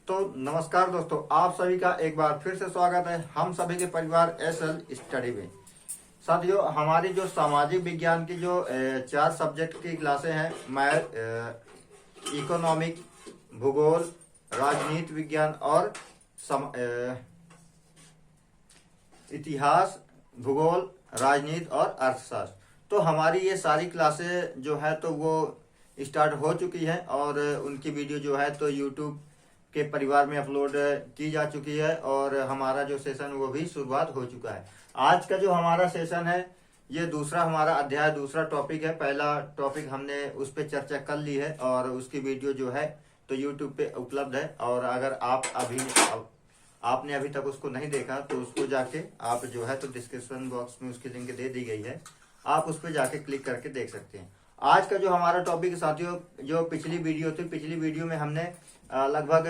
तो नमस्कार दोस्तों, आप सभी का एक बार फिर से स्वागत है हम सभी के परिवार एसएल स्टडी में। साथियों, हमारी जो सामाजिक विज्ञान की जो 4 सब्जेक्ट की क्लासें हैं, मैथ, इकोनॉमिक, भूगोल, राजनीति विज्ञान और इतिहास, भूगोल, राजनीति और अर्थशास्त्र। तो हमारी ये सारी क्लासें जो है तो वो स्टार्ट हो चुकी है और उनकी वीडियो जो है तो यूट्यूब के परिवार में अपलोड की जा चुकी है और हमारा जो सेशन वो भी शुरुआत हो चुका है। आज का जो हमारा सेशन है ये दूसरा हमारा अध्याय, दूसरा टॉपिक है। पहला टॉपिक हमने उस पर चर्चा कर ली है और उसकी वीडियो जो है तो यूट्यूब पे उपलब्ध है। और अगर आपने अभी तक उसको नहीं देखा तो उसको जाके आप जो है तो डिस्क्रिप्शन बॉक्स में उसकी लिंक दे दी गई है, आप उस पर जाके क्लिक करके देख सकते हैं। आज का जो हमारा टॉपिक साथियों, जो पिछली वीडियो थी, पिछली वीडियो में हमने लगभग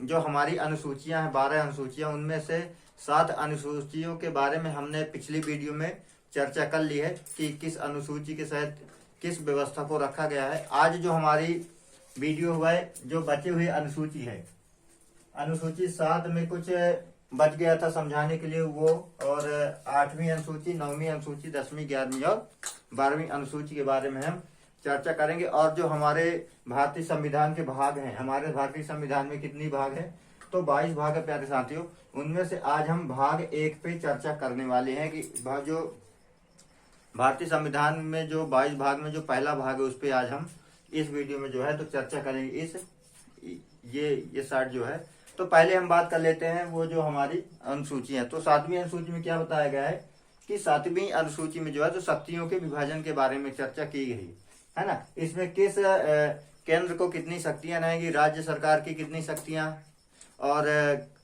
जो हमारी अनुसूचियां हैं 12 अनुसूचियां, उनमें से 7 अनुसूचियों के बारे में हमने पिछली वीडियो में चर्चा कर ली है कि किस अनुसूची के तहत किस व्यवस्था को रखा गया है। आज जो हमारी वीडियो हुआ है, जो बची हुई अनुसूची है, अनुसूची 7 में कुछ बच गया था समझाने के लिए वो, और 8वीं अनुसूची, 9वीं अनुसूची, 10वीं, 11वीं और 12वीं अनुसूची के बारे में हम चर्चा करेंगे। और जो हमारे भारतीय संविधान के भाग हैं, हमारे भारतीय संविधान में कितनी भाग है, तो 22 भाग है प्यारे साथियों। उनमें से आज हम भाग 1 पे चर्चा करने वाले हैं कि जो भारतीय संविधान में जो 22 भाग में जो पहला भाग है उस पे आज हम इस वीडियो में जो है तो चर्चा करेंगे। ये साइड जो है तो पहले हम बात कर लेते हैं वो जो हमारी अनुसूची है। तो 7वीं अनुसूची में क्या बताया गया है कि 7वीं अनुसूची में जो है तो शक्तियों के विभाजन के बारे में चर्चा की गई है ना। इसमें किस केंद्र को कितनी शक्तियां रहेंगी, राज्य सरकार की कितनी शक्तियां और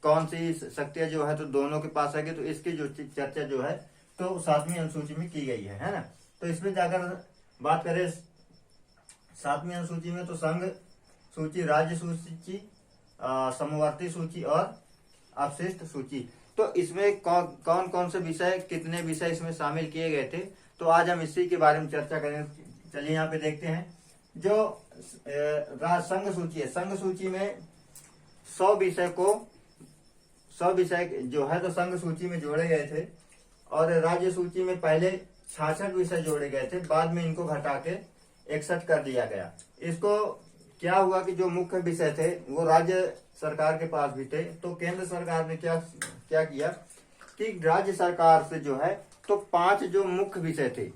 कौन सी शक्तियां जो है तो दोनों के पास आएगी, तो इसकी जो चर्चा जो है तो 7वीं अनुसूची में की गई है ना। तो इसमें जाकर बात करें 7वीं अनुसूची में तो संघ सूची, राज्य सूची, समवर्ती सूची और अवशिष्ट सूची। तो इसमें कौन कौन से विषय, कितने विषय इसमें शामिल किए गए थे, तो आज हम इसी के बारे में चर्चा करेंगे। चलिए यहाँ पे देखते हैं। जो संघ सूची है, संघ सूची में 100 विषय जो है तो संघ सूची में जोड़े गए थे और राज्य सूची में पहले 66 विषय जोड़े गए थे, बाद में इनको घटा के 61 कर दिया गया। इसको क्या हुआ कि जो मुख्य विषय थे वो राज्य सरकार के पास भी थे, तो केंद्र सरकार ने क्या किया कि राज्य सरकार से जो है तो 5 जो मुख्य विषय थे,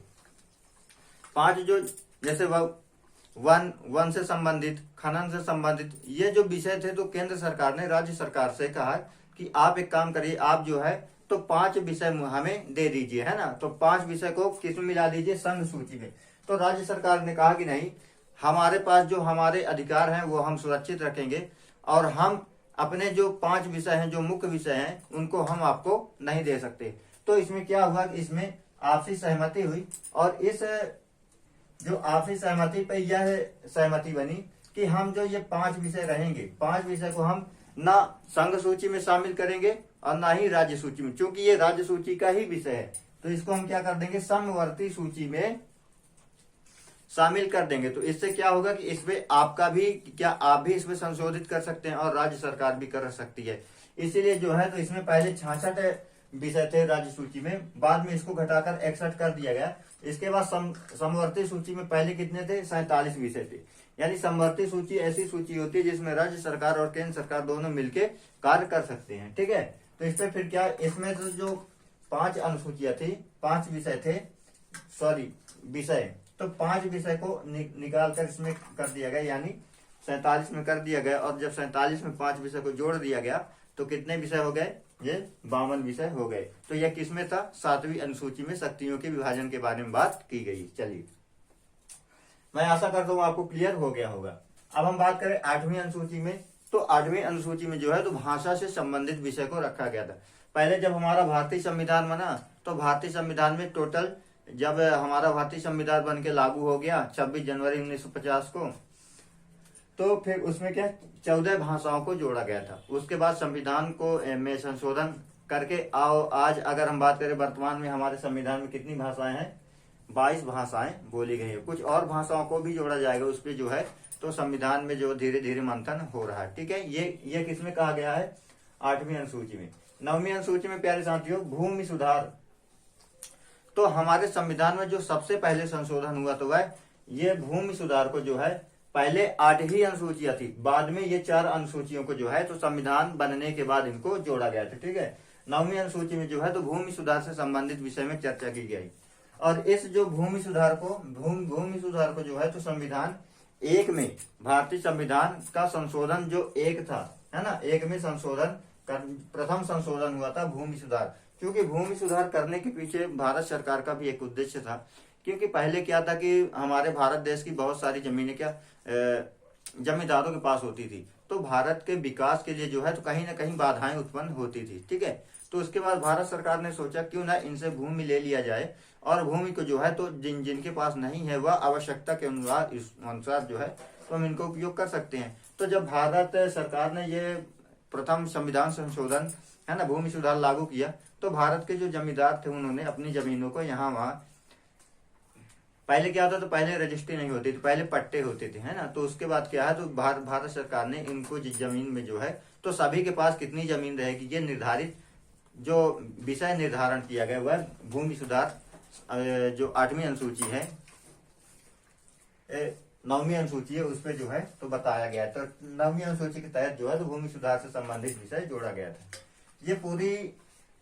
5 जो जैसे वन से संबंधित, खनन से संबंधित ये जो विषय थे, तो केंद्र सरकार ने राज्य सरकार से कहा कि आप एक काम करिए, आप जो है तो 5 विषय हमें दे दीजिए, है ना। तो 5 विषय को किसमें मिला दीजिए, संघ सूची में। तो राज्य सरकार ने कहा कि नहीं, हमारे पास जो हमारे अधिकार हैं वो हम सुरक्षित रखेंगे और हम अपने जो 5 विषय हैं, जो मुख्य विषय हैं, उनको हम आपको नहीं दे सकते। तो इसमें क्या हुआ कि इसमें आपसी सहमति हुई और इस जो आपसी सहमति पे यह सहमति बनी कि हम जो ये 5 विषय रहेंगे, 5 विषय को हम ना संघ सूची में शामिल करेंगे और ना ही राज्य सूची में, क्योंकि ये राज्य सूची का ही विषय है। तो इसको हम क्या कर देंगे, समवर्ती सूची में शामिल कर देंगे। तो इससे क्या होगा कि इसमें आपका भी आप भी इसमें संशोधित कर सकते हैं और राज्य सरकार भी कर सकती है। इसीलिए जो है तो इसमें पहले 66 विषय थे राज्य सूची में, बाद में इसको घटाकर 61 कर दिया गया। इसके बाद समवर्ती सूची में पहले कितने थे, 47 विषय थे। यानी समवर्ती सूची ऐसी सूची होती है जिसमें राज्य सरकार और केंद्र सरकार दोनों मिलकर कार्य कर सकते हैं, ठीक है। तो इसमें फिर क्या, इसमें तो जो 5 अनुसूचियां थी, 5 विषय थे, विषय, तो 5 विषय को निकाल कर इसमें कर दिया गया, यानी 47 में कर दिया गया। और जब 47 में 5 विषय को जोड़ दिया गया तो कितने विषय हो गए, ये 52 विषय हो गए। तो यह किसमें था, 7वीं अनुसूची में शक्तियों के विभाजन के बारे में बात की गई। चलिए, मैं आशा करता हूँ आपको क्लियर हो गया होगा। अब हम बात करें 8वीं अनुसूची में। तो 8वीं अनुसूची में जो है तो भाषा से संबंधित विषय को रखा गया था। पहले जब हमारा भारतीय संविधान बना तो भारतीय संविधान में टोटल, जब हमारा भारतीय संविधान बन के लागू हो गया 26 जनवरी 1950 को, तो फिर उसमें क्या 14 भाषाओं को जोड़ा गया था। उसके बाद संविधान को में संशोधन करके आज अगर हम बात करें वर्तमान में हमारे संविधान में कितनी भाषाएं हैं, 22 भाषाएं बोली गई है। कुछ और भाषाओं को भी जोड़ा जाएगा उस पर जो है, तो संविधान में जो धीरे धीरे मंथन हो रहा है। ठीक है, ये किसमें कहा गया है? 8वीं अनुसूची में। 9वीं अनुसूची में प्यारे साथियों भूमि सुधार। तो हमारे संविधान में जो सबसे पहले संशोधन हुआ तो वह ये भूमि सुधार को जो है, पहले 8 ही अनुसूचियां थी, बाद में ये 4 अनुसूचियों को जो है तो संविधान बनने के बाद इनको जोड़ा गया था। ठीक है, 9वीं अनुसूची में जो है तो भूमि सुधार से संबंधित विषय में चर्चा की गई। और इस जो भूमि सुधार को जो है तो संविधान 1 में, भारतीय संविधान का संशोधन जो 1 था, है ना, 1 में संशोधन प्रथम संशोधन हुआ था भूमि सुधार। क्योंकि भूमि सुधार करने के पीछे भारत सरकार का भी एक उद्देश्य था। क्योंकि पहले क्या था कि हमारे भारत देश की बहुत सारी जमीनें जमींदारों के पास होती थी, तो भारत के विकास के लिए जो है तो कहीं ना कहीं बाधाएं उत्पन्न होती थी। ठीक है, तो उसके बाद भारत सरकार ने सोचा क्यों ना इनसे भूमि ले लिया जाए, और भूमि को जो है तो जिनके पास नहीं है वह आवश्यकता के अनुसार जो है तो हम इनको उपयोग कर सकते हैं। तो जब भारत सरकार ने ये प्रथम संविधान संशोधन, है ना, भूमि सुधार लागू किया, तो भारत के जो जमींदार थे उन्होंने अपनी जमीनों को यहाँ वहां, पहले क्या होता, तो पहले रजिस्ट्री नहीं होती थी, पहले पट्टे होते थे, है ना। तो उसके बाद क्या है, तो भारत सरकार ने इनको जमीन में जो है तो सभी के पास कितनी जमीन रहेगी ये निर्धारित जो विषय निर्धारण किया गया वह भूमि सुधार जो 8वीं अनुसूची है, 9वीं अनुसूची है, उस पर जो है तो बताया गया। तो 9वीं अनुसूची के तहत जो है तो भूमि सुधार से संबंधित विषय जोड़ा गया था। ये पूरी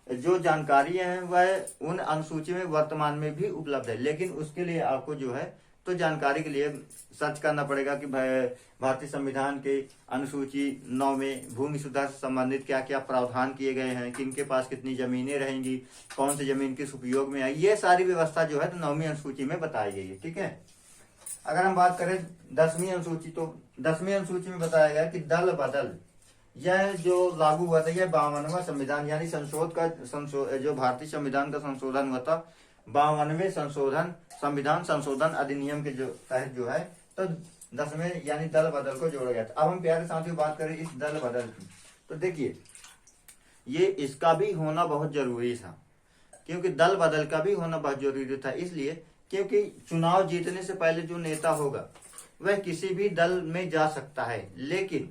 जो जानकारी है वह उन अनुसूची में वर्तमान में भी उपलब्ध है, लेकिन उसके लिए आपको जो है तो जानकारी के लिए सर्च करना पड़ेगा कि भारतीय संविधान के अनुसूची 9 में भूमि सुधार से संबंधित क्या क्या प्रावधान किए गए हैं, किनके पास कितनी जमीनें रहेंगी, कौन सी जमीन किस उपयोग में आई, ये सारी व्यवस्था जो है तो 9वीं अनुसूची में बताई गई है। ठीक है, अगर हम बात करें 10वीं अनुसूची, तो 10वीं अनुसूची में बताया गया कि दल बदल, यह जो लागू हुआ था, यह 52वां संविधान यानी जो भारतीय संविधान का संशोधन हुआ था, 52वें संविधान संशोधन अधिनियम के जो तहत जो है तो 10वें यानी दल बदल को जोड़ा गया था। अब हम प्यारे साथियों बात करें इस दल बदल की, तो देखिए ये इसका भी होना बहुत जरूरी था। क्योंकि दल बदल का भी होना बहुत जरूरी था, इसलिए क्योंकि चुनाव जीतने से पहले जो नेता होगा वह किसी भी दल में जा सकता है, लेकिन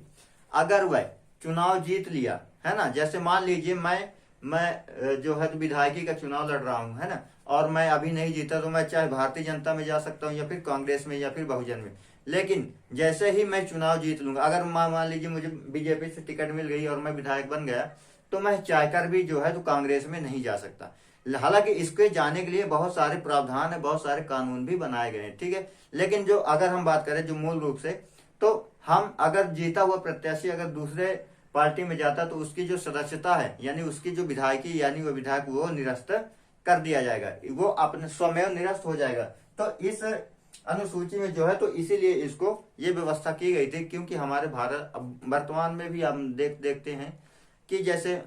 अगर वह चुनाव जीत लिया, है ना, जैसे मान लीजिए मैं जो है तो विधायकी का चुनाव लड़ रहा हूं, है ना, और मैं अभी नहीं जीता तो मैं चाहे भारतीय जनता में जा सकता हूं या फिर कांग्रेस में या फिर बहुजन में, लेकिन जैसे ही मैं चुनाव जीत लूंगा, अगर मान लीजिए मुझे बीजेपी से टिकट मिल गई और मैं विधायक बन गया, तो मैं चाहकर भी जो है तो कांग्रेस में नहीं जा सकता। हालांकि इसके जाने के लिए बहुत सारे प्रावधान है, बहुत सारे कानून भी बनाए गए हैं। ठीक है, लेकिन जो अगर हम बात करें जो मूल रूप से, तो हम अगर जीता हुआ प्रत्याशी अगर दूसरे पार्टी में जाता तो उसकी जो सदस्यता है यानी उसकी जो विधायकी यानी वो विधायक वो निरस्त कर दिया जाएगा, वो अपने स्वयं निरस्त हो जाएगा। तो इस अनुसूची में जो है तो इसीलिए इसको ये व्यवस्था की गई थी, क्योंकि हमारे भारत वर्तमान में भी हम देखते हैं कि जैसे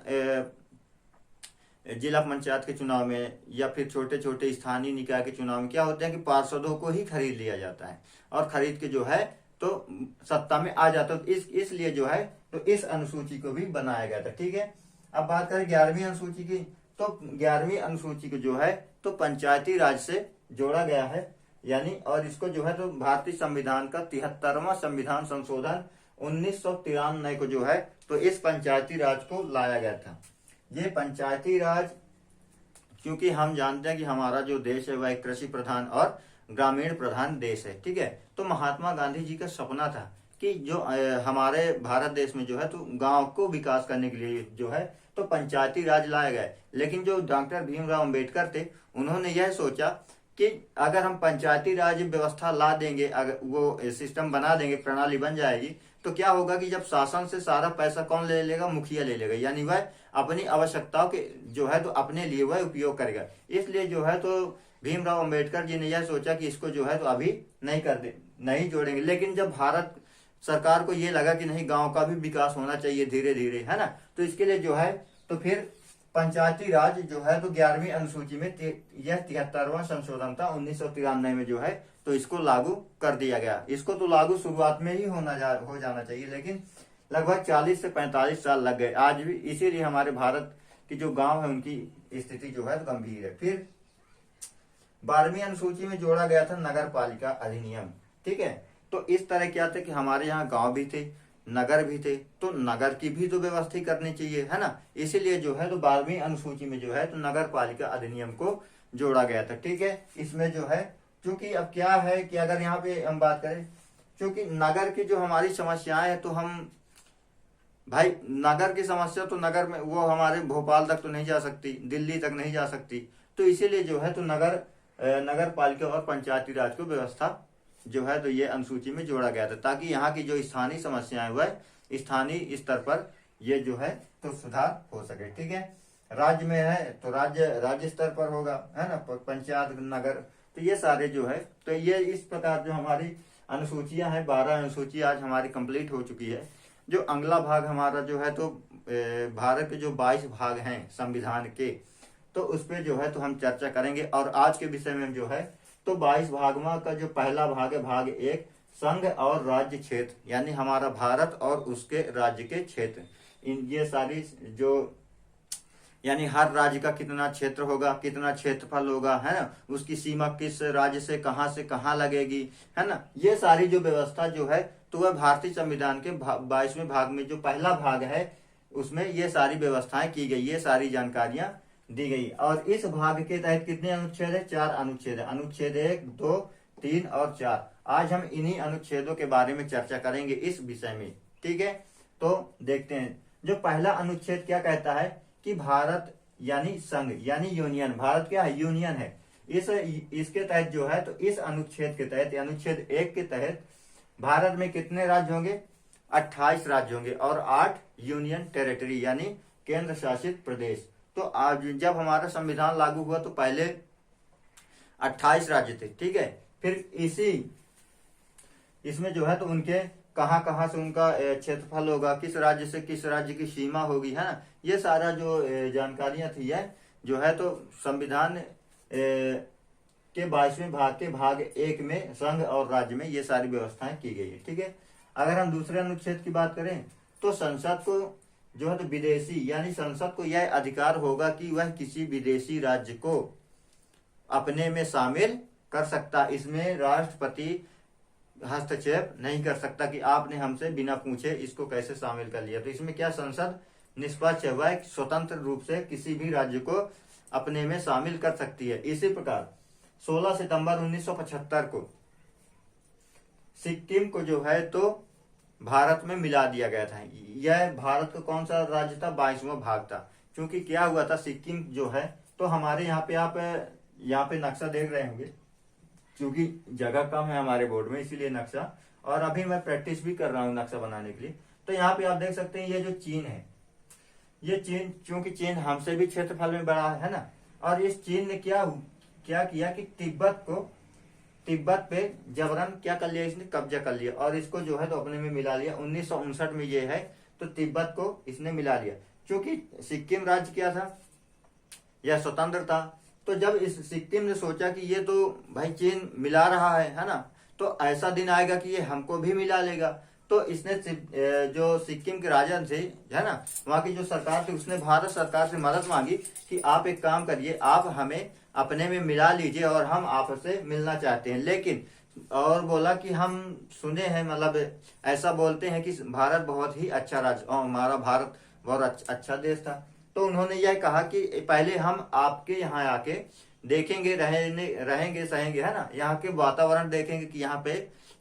जिला पंचायत के चुनाव में या फिर छोटे छोटे स्थानीय निकाय के चुनाव में क्या होते हैं कि पार्षदों को ही खरीद लिया जाता है और खरीद के जो है तो सत्ता में आ जाता है। तो इसलिए जो है तो इस अनुसूची को भी बनाया गया था। ठीक है, अब बात करें 11वीं अनुसूची की, तो 11वीं अनुसूची को जो है तो पंचायती राज से जोड़ा गया है, यानी और इसको जो है तो भारतीय संविधान का 73वां संविधान संशोधन 1993 को जो है तो इस पंचायती राज को लाया गया था। ये पंचायती राज, क्योंकि हम जानते हैं कि हमारा जो देश है वह एक कृषि प्रधान और ग्रामीण प्रधान देश है। ठीक है, तो महात्मा गांधी जी का सपना था कि जो हमारे भारत देश में जो है तो गांव को विकास करने के लिए जो है तो पंचायती राज लाया गया। लेकिन जो डॉक्टर भीमराव अंबेडकर थे उन्होंने यह सोचा कि अगर हम पंचायती राज व्यवस्था ला देंगे, अगर वो सिस्टम बना देंगे, प्रणाली बन जाएगी, तो क्या होगा कि जब शासन से सारा पैसा कौन ले लेगा, मुखिया ले लेगा, यानी वह अपनी आवश्यकताओं के जो है तो अपने लिए वह उपयोग करेगा। इसलिए जो है तो भीमराव अंबेडकर जी ने यह सोचा कि इसको जो है तो अभी नहीं जोड़ेंगे। लेकिन जब भारत सरकार को ये लगा कि नहीं, गांव का भी विकास होना चाहिए धीरे धीरे, है ना, तो इसके लिए जो है तो फिर पंचायती राज जो है तो 11वीं अनुसूची में यह 73वां संशोधन था 1993 में जो है तो इसको लागू कर दिया गया। इसको तो लागू शुरुआत में ही हो जाना चाहिए, लेकिन लगभग 40 से 45 साल लग गए आज भी। इसीलिए हमारे भारत की जो गांव है उनकी स्थिति जो है तो गंभीर है। फिर 12वीं अनुसूची में जोड़ा गया था नगर पालिका अधिनियम। ठीक है, तो इस तरह क्या था कि हमारे यहाँ गांव भी थे, नगर भी थे, तो नगर की भी तो व्यवस्था करनी चाहिए, है ना। इसीलिए जो है तो 12वीं अनुसूची में जो है तो नगर पालिका अधिनियम को जोड़ा गया था। ठीक है, इसमें जो है क्योंकि अब क्या है कि अगर यहाँ पे हम बात करें, क्योंकि नगर की जो हमारी समस्याएं हैं, तो हम भाई नगर की समस्या तो नगर में वो हमारे भोपाल तक तो नहीं जा सकती, दिल्ली तक नहीं जा सकती, तो इसीलिए जो है तो नगर पालिका और पंचायती राज को व्यवस्था जो है तो ये अनुसूची में जोड़ा गया था, ताकि यहाँ की जो स्थानीय समस्याएं वह स्थानीय स्तर पर ये जो है तो सुधार हो सके। ठीक है, राज्य में है तो राज्य स्तर पर होगा, है ना, पंचायत नगर, तो ये सारे जो है तो ये इस प्रकार जो हमारी अनुसूचियां हैं, 12 अनुसूची आज हमारी कंप्लीट हो चुकी है। जो अगला भाग हमारा जो है तो भारत के जो 22 भाग हैं संविधान के, तो उस पर जो है तो हम चर्चा करेंगे। और आज के विषय में जो है तो 22 भागों का जो पहला भाग है, भाग 1, संघ और राज्य क्षेत्र, यानी हमारा भारत और उसके राज्य के क्षेत्र, इन ये सारी जो यानी हर राज्य का कितना क्षेत्र होगा, कितना क्षेत्रफल होगा, है ना, उसकी सीमा किस राज्य से कहां लगेगी, है ना, ये सारी जो व्यवस्था जो है तो वह भारतीय संविधान के 22वें भाग में जो पहला भाग है उसमें ये सारी व्यवस्थाएं की गई, ये सारी जानकारियां दी गई। और इस भाग के तहत कितने अनुच्छेद है? 4 अनुच्छेद है, अनुच्छेद 1, 2, 3 और 4। आज हम इन्हीं अनुच्छेदों के बारे में चर्चा करेंगे इस विषय में। ठीक है, तो देखते हैं। जो पहला अनुच्छेद क्या कहता है कि भारत यानी संघ यानी यूनियन, भारत क्या है? यूनियन है। इसके तहत जो है तो इस अनुच्छेद के तहत, अनुच्छेद 1 के तहत भारत में कितने राज्य होंगे? 28 राज्य होंगे और 8 यूनियन टेरिटरी यानी केंद्र शासित प्रदेश। तो आज जब हमारा संविधान लागू हुआ तो पहले 28 राज्य थे। ठीक है, फिर इसमें जो है तो उनके कहां कहां से उनका क्षेत्रफल होगा, किस राज्य से किस राज्य की सीमा होगी, है ना, ये सारा जो जानकारियां थी है जो है तो संविधान के 22वें भाग के भाग 1 में संघ और राज्य में ये सारी व्यवस्थाएं की गई है। ठीक है, अगर हम दूसरे अनुच्छेद की बात करें तो संसद को जो है तो विदेशी यानी संसद को यह अधिकार होगा कि वह किसी विदेशी राज्य को अपने में शामिल कर सकता। इसमें राष्ट्रपति हस्तक्षेप नहीं कर सकता कि आपने हमसे बिना पूछे इसको कैसे शामिल कर लिया। तो इसमें क्या, संसद निष्पक्ष हुआ है, स्वतंत्र रूप से किसी भी राज्य को अपने में शामिल कर सकती है। इसी प्रकार 16 सितंबर 1975 को सिक्किम को जो है तो भारत में मिला दिया गया था। यह भारत का कौन सा राज्य था? 22वां भाग था। क्योंकि क्या हुआ था, सिक्किम जो है तो हमारे यहाँ पे आप यहाँ पे नक्शा देख रहे होंगे, क्योंकि जगह कम है हमारे बोर्ड में इसीलिए नक्शा, और अभी मैं प्रैक्टिस भी कर रहा हूँ नक्शा बनाने के लिए। तो यहाँ पे आप देख सकते हैं ये जो चीन है, ये चीन, क्योंकि चीन हमसे भी क्षेत्रफल में बड़ा है ना, और इस चीन ने क्या किया कि तिब्बत पे जबरन क्या कर लिया, इसने कब्जा कर लिया और इसको जो है तो अपने में मिला लिया। 1959 में ये है तो तिब्बत को इसने मिला लिया। क्योंकि सिक्किम राज्य क्या था, यह स्वतंत्र था। तो जब इस सिक्किम ने सोचा कि ये तो भाई चीन मिला रहा है ना, तो ऐसा दिन आएगा कि ये हमको भी मिला लेगा। तो इसने जो सिक्किम के राजा थे, है ना, वहां की जो सरकार थी, उसने भारत सरकार से मदद मांगी कि आप एक काम करिए, आप हमें अपने में मिला लीजिए और हम आपसे मिलना चाहते हैं। लेकिन और बोला कि हम सुने हैं, मतलब ऐसा बोलते हैं कि भारत बहुत ही अच्छा राज्य और हमारा भारत बहुत अच्छा देश था। तो उन्होंने यह कहा कि पहले हम आपके यहाँ आके देखेंगे, रहेंगे सहेंगे, है ना, यहाँ के वातावरण देखेंगे कि यहाँ पे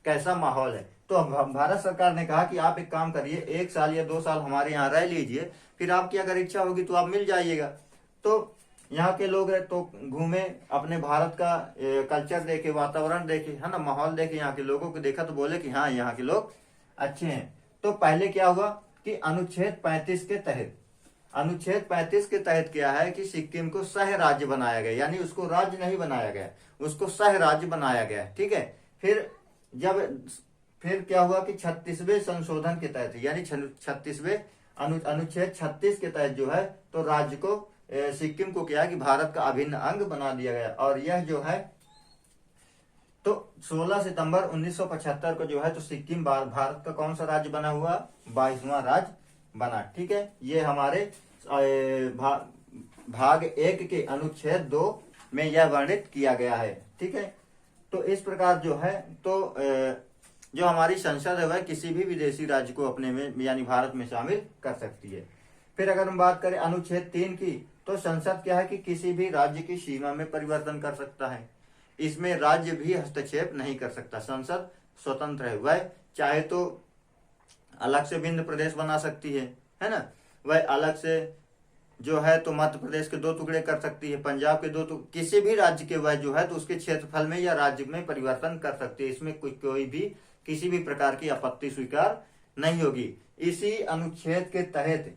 कैसा माहौल है। तो भारत सरकार ने कहा कि आप एक काम करिए, 1 साल या 2 साल हमारे यहाँ रह लीजिए, फिर आपकी अगर इच्छा होगी तो आप मिल जाइएगा। तो यहाँ के लोग तो घूमे, अपने भारत का कल्चर देखे, वातावरण देखे, है ना, माहौल देखे, यहाँ के लोगों को देखा तो बोले कि हाँ यहाँ के लोग अच्छे हैं। तो पहले क्या हुआ कि अनुच्छेद 35 के तहत क्या है कि सिक्किम को सह राज्य बनाया गया, यानी उसको राज्य नहीं बनाया गया, उसको सह राज्य बनाया गया। ठीक है, फिर क्या हुआ कि 36वें संशोधन के तहत, यानी 36वें अनुच्छेद 36 के तहत जो है तो राज्य को सिक्किम को क्या है कि भारत का अभिन्न अंग बना दिया गया। और यह जो है तो 16 सितंबर 1975 को जो है तो सिक्किम भारत का कौन सा राज्य बना हुआ? 22वां राज्य बना। ठीक है, ये हमारे भाग 1 के अनुच्छेद 2 में यह वर्णित किया गया है। ठीक है, तो इस प्रकार जो है तो जो हमारी संसद है वह किसी भी विदेशी राज्य को अपने में यानी भारत में शामिल कर सकती है। फिर अगर हम बात करें अनुच्छेद 3 की, तो संसद क्या है कि किसी भी राज्य की सीमा में परिवर्तन कर सकता है। इसमें राज्य भी हस्तक्षेप नहीं कर सकता। संसद स्वतंत्र है, वह चाहे तो अलग से भिन्न प्रदेश बना सकती है ना, वह अलग से जो है तो मध्य प्रदेश के 2 टुकड़े कर सकती है, पंजाब के 2 टुकड़े, किसी भी राज्य के वह जो है तो उसके क्षेत्रफल में या राज्य में परिवर्तन कर सकती है। इसमें कोई भी किसी भी प्रकार की आपत्ति स्वीकार नहीं होगी। इसी अनुच्छेद के तहत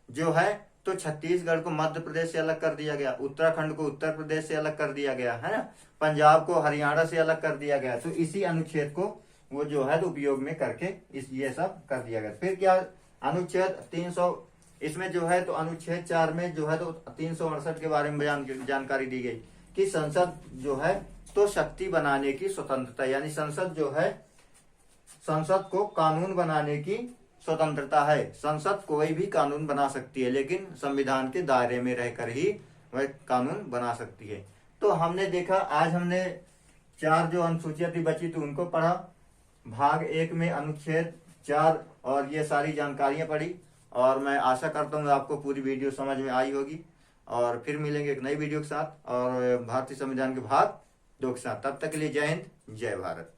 जो है तो छत्तीसगढ़ को मध्य प्रदेश से अलग कर दिया गया, उत्तराखंड को उत्तर प्रदेश से अलग कर दिया गया है ना, पंजाब को हरियाणा से अलग कर दिया गया। तो इसी अनुच्छेद को वो जो है तो उपयोग में करके ये सब कर दिया गया। फिर क्या अनुच्छेद 300, इसमें जो है तो अनुच्छेद 4 में जो है तो 368 के बारे में जानकारी दी गई कि संसद जो है तो शक्ति बनाने की स्वतंत्रता, यानी संसद जो है संसद को कानून बनाने की स्वतंत्रता है। संसद कोई भी कानून बना सकती है, लेकिन संविधान के दायरे में रहकर ही वह कानून बना सकती है। तो हमने देखा, आज हमने 4 जो अनुसूचियां थी बची थी उनको पढ़ा, भाग 1 में अनुच्छेद 4 और ये सारी जानकारियां पढ़ी, और मैं आशा करता हूँ आपको पूरी वीडियो समझ में आई होगी। और फिर मिलेंगे एक नई वीडियो के साथ और भारतीय संविधान के भाग 2 के साथ। तब तक के लिए जय हिंद, जय भारत।